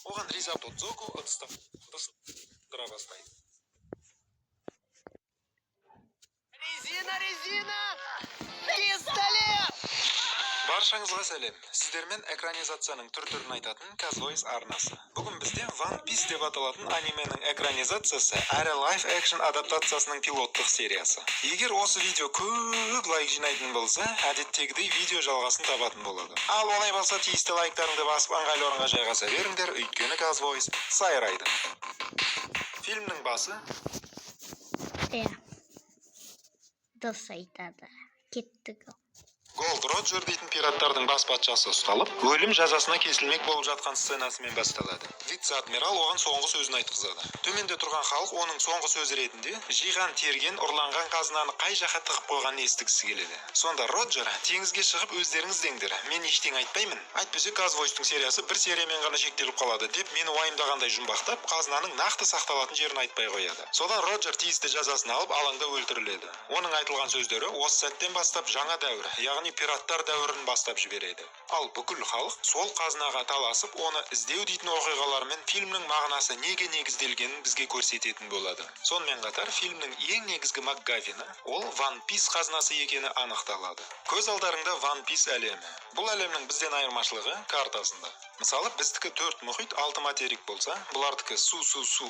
Оған риза Додзоку ыдыстыра бастайды. Резина! Пистолет! Баршаңызға сәлем. Сіздермен экранизацияның түр-түрін айтатын Казвойс арнасы. Бүгін бізде One Piece деп аталатын анименің экранизациясы әрі лайф-экшн адаптациясының пилоттық сериясы. Егер осы видео көп лайк жинайтын болса, әдеттегідей видео жалғасын табатын болады. Ал олай болса, тиісті лайктарыңды басып ыңғайлы орынға жайғаса беріңдер, өйткені Казвойс сайрайды. Фильмнің басы Дос айтады. Кеттік. Голд Роджер дейтін пираттардың бас патшасы ұсталып, өлім жазасына кесілмек болып жатқан сценасымен басталады. Вице-адмирал оған соңғы сөзін айтқызады. Төменде тұрған халық оның соңғы сөзі ретінде жиған терген ұрланған қазынаны қай жаққа тығып қойғанын естігісі келеді. Сонда Роджер: теңізге шығып өздеріңіз деңдер, мен ештеңе айтпаймын. Әйтпесе Казвойстың сериясы бір сериямен ғана шектеліп қалады деп мені уайымдағандай жұмбақтап, қазынаның нақты сақталатын жерін айтпай қояды. Содан Роджер тиісті жазасын алып, алаңда өлтіріледі. Оның айтылған сөздері осы сәттен бастап жаңа дәуір, яғни пираттар дәуірін бастап жібереді. Ал бүкіл халық сол қазынаға таласып, оны іздеу дейтін оқиғалармен фильмнің мағынасы неге негізделгенін бізге көрсететін болады. Сонымен қатар фильмнің ең негізгі макгавині ол One Piece қазынасы екені анықталады. Көз алдарыңда One Piece әлемі. Бұл әлемнің бізден айырмашылығы картасында. Мысалы, біздікі 4 мұхит, 6 материк болса, бұлардікі су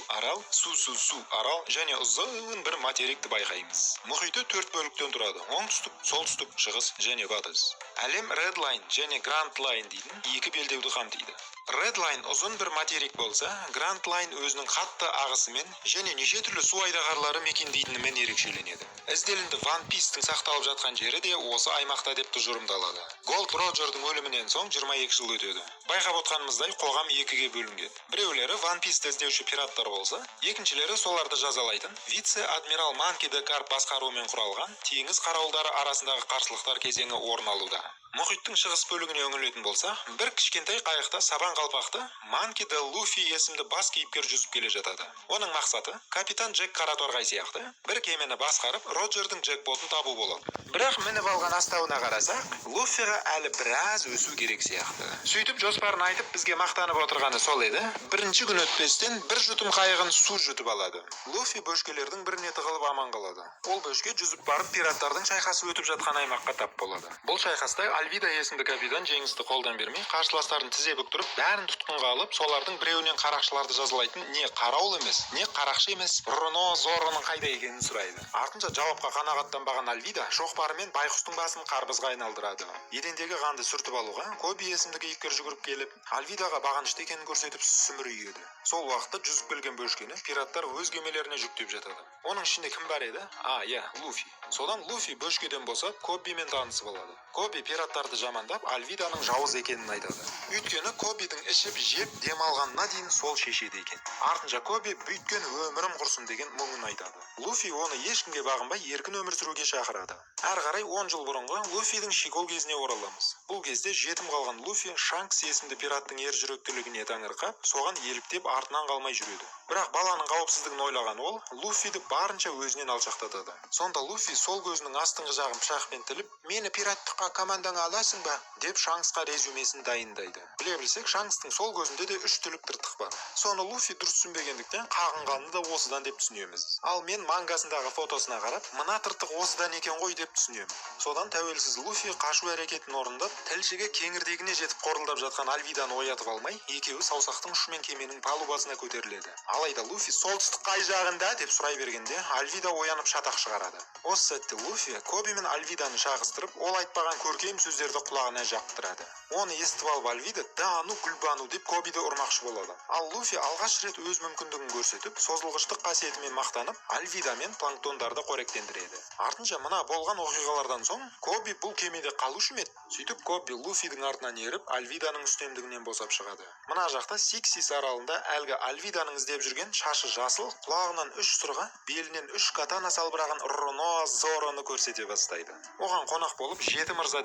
арал, су арал және ұзын бір материкті байқаймыз. Мұхиты 4 бөліктен тұрады: оңтүстік, солтүстік, шығыс және батыс. Әлем Red Line және Grand Line дейтін екі белдеуді қамтиды. Red Line ұзын бір материк болса, Grand Line өзінің қатты ағысымен және неше түрлі су айдағарлары мекендейтінімен ерекшеленеді. Ізделінді One Piece'тің сақталып жатқан жері де осы аймақта деп тұжырымдалады. Голд Роджердің өлімінен соң 22 жыл өтеді. Байқап отқанымыздай, қоғам екіге бөлінген. Біреулері One Piece'ті іздеуші пираттар болса, екіншілері соларды жазалайтын вице-адмирал Манки де Карп басқаруымен құралған теңіз қарауылдары арасындағы қарсылықтар кезеңі орын алуда. Мұхиттың шығыс бөлігіне үңілетін болса, бір кішкентай қайықта сабан қалпақты Манки де Луфи есімді бас кейіпкер жүзіп келе жатады. Оның мақсаты капитан Джек Қараторғай сияқты бір кемені басқарып, Роджердің джекпотын табу болады. Бірақ мініп алған астауына қарасақ, Луфиға әлі біраз өсу керек сияқты. Сөйтіп жоспарын айтып, бізге мақтанып отырғаны сол еді. Бірінші күн өтпестен бір жұтым қайығын су жұтып алады. Луфи бөшкелердің біріне тығылып аман қалады. Ол бөшке жүзіп барып пираттардың шайқасы өтіп жатқан аймаққа тап болады. Бұл шайқаста Альвида есімді капитан жеңісті қолдан бермей, қарсыластарын тізе бүктіріп, бәрін тұтқынға алып, солардың біреуінен қарақшыларды жазалайтын не қарауыл емес, не қарақшы емес, Руно Зороның қайда екенін сұрайды. Артынша жауапқа қанағаттанбаған Альвида шоқпарымен байқұстың басын қарбызға айналдырады. Едендегі қанды сүртіп алуға Коби есімді кейіпкер жүгіріп келіп, Альвидаға бағынышты екенін көрсетіп сүмірейеді. Сол уақытта жүзіп келген бөшкені пираттар өз кемелеріне жүктеп жатады. Оның ішінде кім бар еді? Луфи. Содан Луфи бөшкеден босап Кобимен танысып алады. Коби пираттарды жамандап, Альвиданың жауыз екенін айтады. Өйткені Кобидің ішіп жеп демалғанына дейін сол шешеді екен. Артынша Коби бүйткен өмірім құрсын деген мұңын айтады. Луфи оны ешкімге бағынбай еркін өмір сүруге шақырады. Әрі қарай 10 жыл бұрынғы Луфидің шикол кезіне ораламыз. Бұл кезде жетім қалған Луфи Шанкс есімді пираттың ер жүректілігіне таңырқап, соған еліктеп артынан қалмай жүреді. Бірақ баланың қауіпсіздігін ойлаған ол Луфиді барынша өзінен алшақтатады. Сонда Луфи сол көзінің астыңғы жағын пышақпен тіліп, "Мені пираттыққа командаңа аласың ба?" деп Шанксқа резюмесін дайындайды. Біле білсек, Шанкстың сол көзінде де 3 түлік тыртық бар. Соны Луфи дұрыс түсінбегендіктен қағынғаны да осыдан деп түсінеміз. Ал мен мангасындағы фотосына қарап, мына тыртық осыдан екен ғой деп түсінемін. Содан тәуелсіз Луфи қашу әрекетін орындап, тілшіге кеңірдегіне жетіп қорылдап жатқан Альвиданы оятып алмай, екеуі саусақтың ұшымен кеменің палубасына көтеріледі. Алайда Луфи солтүстік қай жағында деп сұрай бергенде, Альвида оянып шатақ шығарады. Осы сәтте Луфи Коби мен Альвиданы шағыстырып, ол айтпаған көркем сөздерді құлағына жақтырады. Оны естіп алып Альвида "Дану Гүлбану" деп Кобиді ұрмақшы болады. Ал Луфи алғаш рет өз мүмкіндігін көрсетіп, созылғыштық қасиетімен мақтанып, Альвида мен планктондарды қоректендіреді. Артынша мына болған оқиғалардан соң, Коби бұл кемеде қалушы ме еді? Сөйтіп Коби Луфидің артынан еріп, Альвиданың үстемдігінен босап шығады. Мына жақта Сиксис аралында әлгі Альвиданың іздеп жүрген шашы жасыл, құлағынан 3 сырға, белінен 3 катана салбыраған Руно Зороны көрсете бастайды. Оған қонақ болып жеті мырза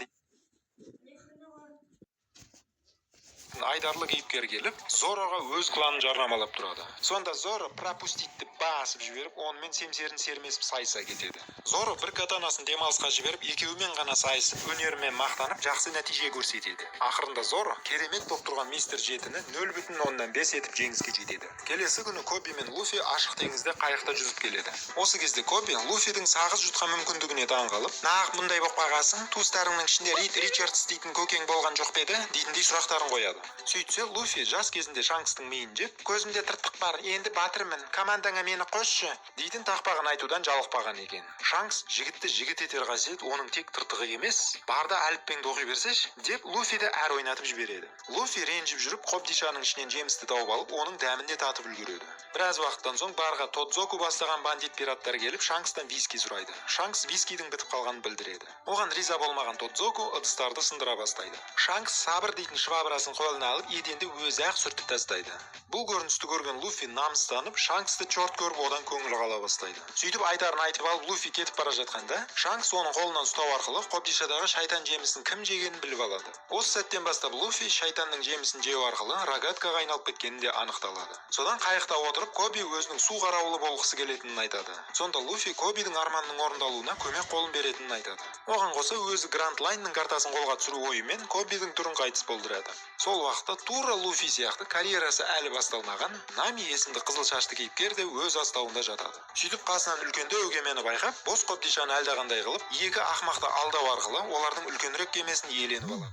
айдарлы кейіпкер келіп, Зороға өз кланын жарнамалап тұрады. Сонда Зоро пропустить деп басып жіберіп, онымен семсерін сермесіп сайыса кетеді. Зоро бір катанасын демалысқа жіберіп, екеуімен ғана сайысып, өнерімен мақтанып, жақсы нәтиже көрсетеді. Ақырында Зоро керемет боп тұрған мистер Жетіні 0,5 етіп жеңіске жетеді. Келесі күні Коби мен Луфи ашық теңізде қайықта жүзіп келеді. Осы кезде Коби Луфидің сағыз жұтқан мүмкіндігіне таңғалып, "Нақ мұндай боп қалғансың, туыстарыңның ішінде Рид Ричардс дейтін көкең болған жоқ па еді?" дейтіндей сұрақтарын қояды. Сөйтсе, Луфи жас кезінде Шанкстың миын жеп, "Көзімде тыртық бар, енді батырмын, командаңа мені қосшы" дейтін тақпағын айтудан жалықпаған екен. Шанкс жігітті жігіт етер қасиет оның тек тыртығы емес, барда әліппеңді оқи берсеш деп Луфиді әр ойнатып жібереді. Луфи ренжіп жүріп, қобдишаның ішінен жемісті тауып алып, оның дәмін де татып үлгереді. Біраз уақыттан соң барға Тодзоку бастаған бандит пираттар келіп, Шанкстан виски сұрайды. Шанкс вискидің бітіп қалғанын білдіреді. Оған риза болмаған Тодзоку ыдыстарды сындыра бастайды. Шанкс сабыр дейтін швабрасын қолына алып, еденді өзі-ақ сүртіп тастайды. Бұл көріністі көрген Луфи намыстанып, Шанксты чорт көріп, одан көңілі қала бастайды. Сөйтіп айтарын айтып алып, Луфи кетіп бара жатқанда, Шанкс оның қолынан ұстау арқылы қобдишадағы шайтан жемісін кім жегенін біліп алады. Осы сәттен бастап Луфи шайтанның жемісін жеу арқылы рогаткаға айналып кеткені де анықталады. Содан қайықта отырып, Коби өзінің су қарауылы болғысы келетінін айтады. Сонда Луфи Кобидің арманының орындалуына көмек қолын беретінін айтады. Оған қоса өзі Гранд Лайнның картасын қолға түсіру ойымен Кобидің түрін қайтыс болдырады. Сол уақытта тура Луфи сияқты карьерасы әлі басталмаған Нами есімді қызыл шашты кейіпкер де өз астауында жатады. Сөйтіп қасынан үлкендеу кемені байқап, бос қобдишаны әлдеқандай қылып, екі ақмақты алдау арқылы олардың үлкенірек кемесін иеленіп алады.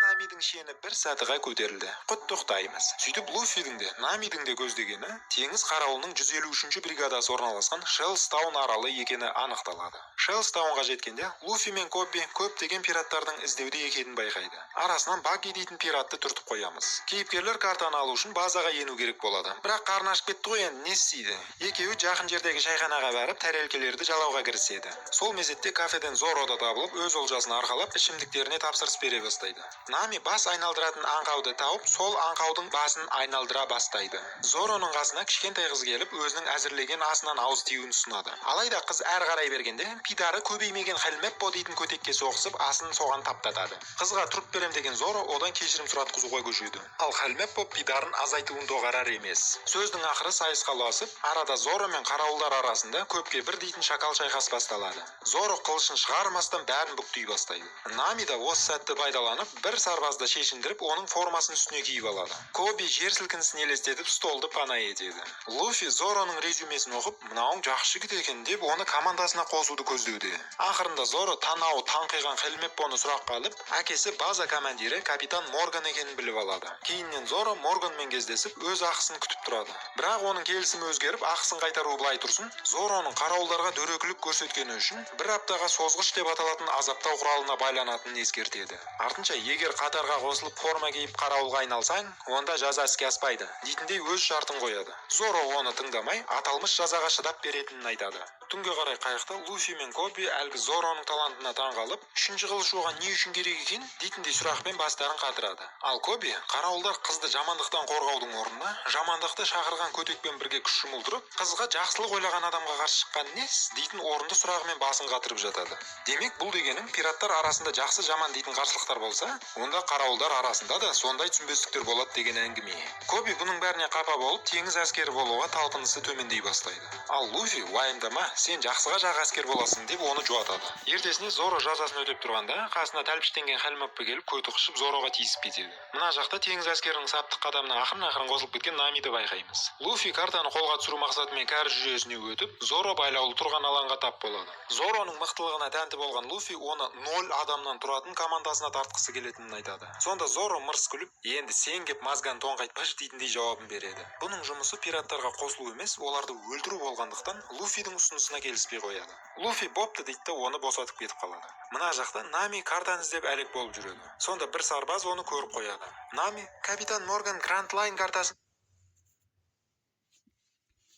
Намидің шені бір сатыға көтерілді. Құттықтаймыз. Сөйтіп Луфидің де, Намидің де көздегені теңіз қарауылының 153-ші бригадасы орналасқан Шеллстаун аралы екені анықталады. Шеллстаунға жеткенде Луфи мен Коби көптеген пираттардың іздеуде екенін байқайды. Арасынан Багги дейтін пиратты түртіп қоямыз. Кейіпкерлер картаны алу үшін базаға ену керек болады. Бірақ қарны ашып кетті ғой, енді не істейді? Екеуі жақын жердегі шайханаға барып, тәрелкелерді жалауға кіріседі. Сол мезетте кафеден Зоро да табылып, өз олжасын арқалап, ішімдіктеріне тапсырыс бере бастайды. Нами бас айналдыратын аңқауды тауып, сол аңқаудың басын айналдыра бастайды. Зороның қасына кішкентай қыз келіп, өзінің әзірлеген асынан ауыз тиюін ұсынады. Алайда қыз әрі қарай бергенде, пидары көбеймеген Хелмеппо дейтін көтекке соғысып, асын соған таптатады. Қызға тұрып берем деген Зоро одан кешірім сұратқызуға көшеді. Ал Хелмеппо пидарын азайтуын доғарар емес. Сөздің ақыры сайысқа ұласып, арада Зоро мен қарауылдар арасында көпке бір дейтін шакал шайқас басталады. Зоро қылышын шығармастан бәрін бүктей бастайды. Нами да осы сәтті пайдаланып, бір сарбазды шешіндіріп, оның формасын үстіне киіп алады. Коби жер сілкінісін елестетіп, столды пана етеді. Луфи Зороның резюмесін оқып, "Мынауың жақсы жігіт екен" деп, оны командасына қосуды көздеуде. Ақырында Зоро танауы таңқиған Хелмеппоны сұраққа алып, әкесі база командирі капитан Морган екенін біліп алады. Кейіннен Зоро Морганмен кездесіп, өз ақысын күтіп тұрады. Бірақ оның келісімі өзгеріп, ақысын қайтаруы былай тұрсын, Зороның қарауылдарға дөрекілік көрсеткені үшін бір аптаға созғыш деп аталатын азаптау құралына байланатынын ескертеді. Артынша, егер қатарға қосылып форма киіп қарауылға айналсаң, онда жаза іске аспайды дейтіндей өз шартын қояды. Зоро оны тыңдамай, аталмыш жазаға шыдап беретінін айтады. Түнге қарай қайықта Луфи мен Коби әлгі Зороның талантына таңғалып, үшінші қылыш оған не үшін керек екен дейтіндей сұрақпен бастарын қатырады. Ал Коби қарауылдар қызды жамандықтан қорғаудың орнына, жамандықты шақырған көтекпен бірге күш жұмылдырып, қызға жақсылық ойлаған адамға қарсы шыққан нес дейтін орынды сұрағымен басын қатырып жатады. Демек, бұл дегенің пираттар арасында жақсы жаман дейтін қарсылықтар болса, онда қарауылдар арасында да сондай түсінбестіктер болады деген әңгіме. Коби бұның бәріне қапа болып, теңіз әскері болуға талпынысы төмендей бастайды. Ал Луфи, уайымдама, сен жақсыға жақ әскер боласың деп оны жуатады. Ертесіне Зоро жазасын өтеп тұрғанда, қасына тәлпіштенген Хелмеппо келіп, көті қышып Зороға тиісіп кетеді. Мына жақта теңіз әскерінің саптық қадамына ақырын-ақырын қосылып кеткен Намиді байқаймыз. Луфи картаны қолға түсіру мақсатымен кәріз жүйесіне өтіп, Зоро байлаулы тұрған алаңға тап болады. Зороның мықтылығына тәнті болған Луфи оны 0 адамнан тұратын командасына тартқысы келетінін айтады. Сонда Зоро мырс күліп, "Енді сен кеп мазган тоңғайтпаш" дейтіндей жауабын береді. Бұның жұмысы пираттарға қосылу емес, оларды өлтіру болғандықтан Луфидің ұсынысына келіспей қояды. Луфи бопты дейді да оны босатып кетіп қалады. Мына жақта Нами картаны іздеп әлек болып жүреді. Сонда бір сарбаз оны көріп қояды. Нами, капитан Морган Гранд Лайн картасын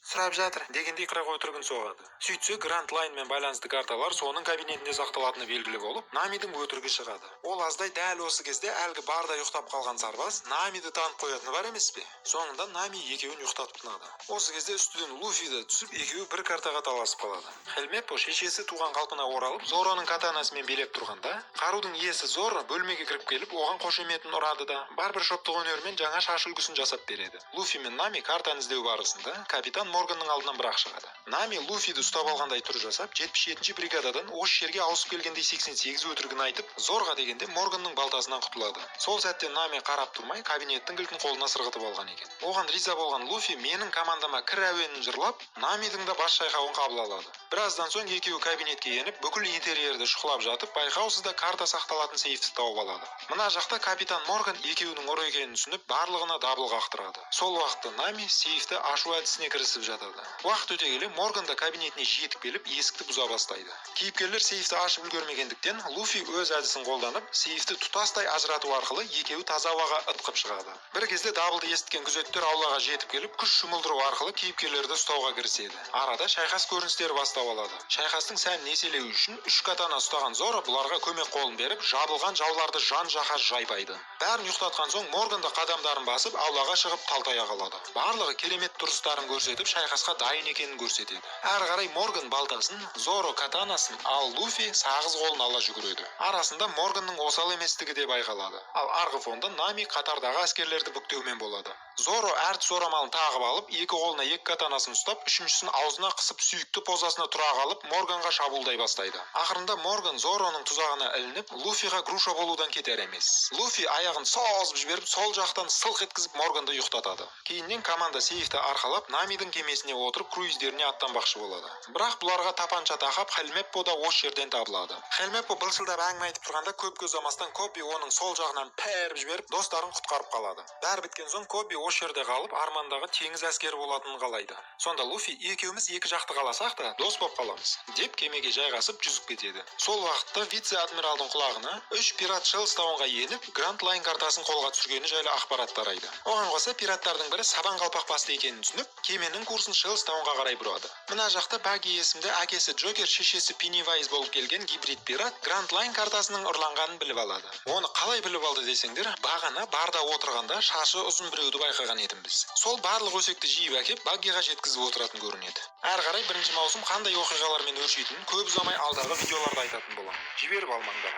сұрап жатыр дегендей қырық өтірігін соғады. Сөйтсе, Гранд Лайнмен байланысты карталар соның кабинетінде сақталатыны белгілі болып, Намидің өтірігі шығады. Ол аздай дәл осы кезде әлгі барда ұйықтап қалған сарбаз Намиді танып қоятыны бар емес пе? Соңында Нами екеуін ұйықтатып тынады. Осы кезде үстіден Луфи да түсіп, екеуі бір картаға таласып қалады. Хелмеппо шешесі туған қалпына оралып, Зороның катанасымен билеп тұрғанда, қарудың иесі Зоро бөлмеге кіріп келіп, оған қошеметін ұрады да, барбершоптық өнермен жаңа шаш үлгісін жасап береді. Луфи мен Нами картаны іздеу барысында, капитан Морганның алдынан бірақ шығады. Нами Луфиді ұстап алғандай түр жасап, 77-ші бригададан осы жерге ауысып келгенде 88 өтірігін айтып, зорға дегенде Морганның балтасынан құтылады. Сол сәтте Нами қарап тұрмай, кабинеттің кілтін қолына сырғытып алған екен. Оған риза болған Луфи менің командама кір әуенін жырлап, Намидің да бас шайқауын қабыл алады. Біраздан соң екеуі кабинетке еніп, бүкіл интерьерді шұқылап жатып, байқаусызда карта сақталатын сейфті тауып алады. Мына жақта капитан Морган екеуінің ұры екенін түсініп, барлығына дабыл қақтырады. Сол уақытта Нами сейфті ашу әдісіне кірісіп жатады. Уақыт өте келе Морган да кабинетіне жетіп келіп, есікті бұза бастайды. Кейіпкерлер сейфті ашып үлгермегендіктен, Луфи өз әдісін қолданып, сейфті тұтастай ажырату арқылы екеуі таза ауаға ытқып шығады. Бір кезде дабылды естіткен күзеттер аулаға жетіп келіп, күш жұмылдыру арқылы кейіпкерлерді ұстауға кіріседі. Арада шайқас көріністері бастау алады. Шайқастың сәнін еселеу үшін 3 катана ұстаған Зоро бұларға көмек қолын беріп, жабылған жауларды жан-жаққа жайпайды. Бәрін ұйықтатқан соң Морган да қадамдарын басып, аулаға шығып талтая қалады. Барлығы керемет тұрыстарын көрсетіп, шайқасқа дайын екенін көрсетеді. Әрі қарай Морган балтасын, Зоро катанасын, ал Луфи сағыз қолын ала жүгіреді. Арасында Морганның осал еместігі де байқалады. Ал арғы фонда Нами қатардағы әскерлерді бүктеумен болады. Зоро әртіс орамалын тағып алып, екі қолына екі катанасын ұстап, үшіншісін аузына қысып сүйікті позасына тұра қалып, Морганға шабуылдай бастайды. Ақырында Морган Зороның тұзағына ілініп, Луфиға груша болудан кетер емес. Луфи аяғын созып жіберіп, сол жақтан сылқ еткізіп Морганды ұйықтатады. Кейіннен команда сейфті арқалап, Намидің кемесіне отырып, круиздеріне аттанбақшы болады. Бірақ бұларға тапанша тақап, Хелмеппо да осы жерден табылады. Хелмеппо былшылдап әңгіме айтып тұрғанда көп көз ұзамастан Кобби оның сол жағынан періп жіберіп, достарын құтқарып қалады. Бәрі біткен соң Кобби осы жерде қалып, армандағы теңіз әскері болатынын қалайды. Сонда Луфи екеуміз екі жақты қаласақ та дос боп қаламыз деп кемеге жайғасып жүзіп кетеді. Сол уақытта вице-адмиралдың құлағына 3 пират Шелстаунға еніп, Гранд Лайн картасын қолға түсіргені жайлы ақпарат тарайды. Оған қоса пираттардың бірі сабан қалпақ басты екенін түсініп, кеменің курсын Шелстаунға қарай бұрады. Мына жақта Баги есімді әкесі Джокер, шешесі Пеннивайз болып келген гибрид пират Гранд Лайн картасының ұрланғанын біліп алады. Оны қалай біліп алды десеңдер, бағана барда отырғанда шашы ұзын біреуді байқаған едіміз. Сол барлық өсекті жиып әкеп Багиға жеткізіп отыратын көрінеді. Әрі қарай бірінші маусым қандай оқиғалармен өршитінін көп ұзамай алдағы видеоларда айтатын боламын. Жіберіп алмаңдар.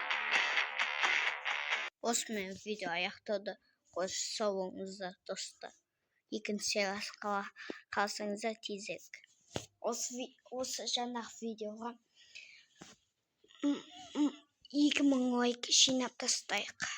Осымен видео аяқталды. Қош сау болыңыздар достар. Екінші сериясқа қалсаңыздар тезірек. Осы жаңағы видеоға 2000 лайк жинап тастайық.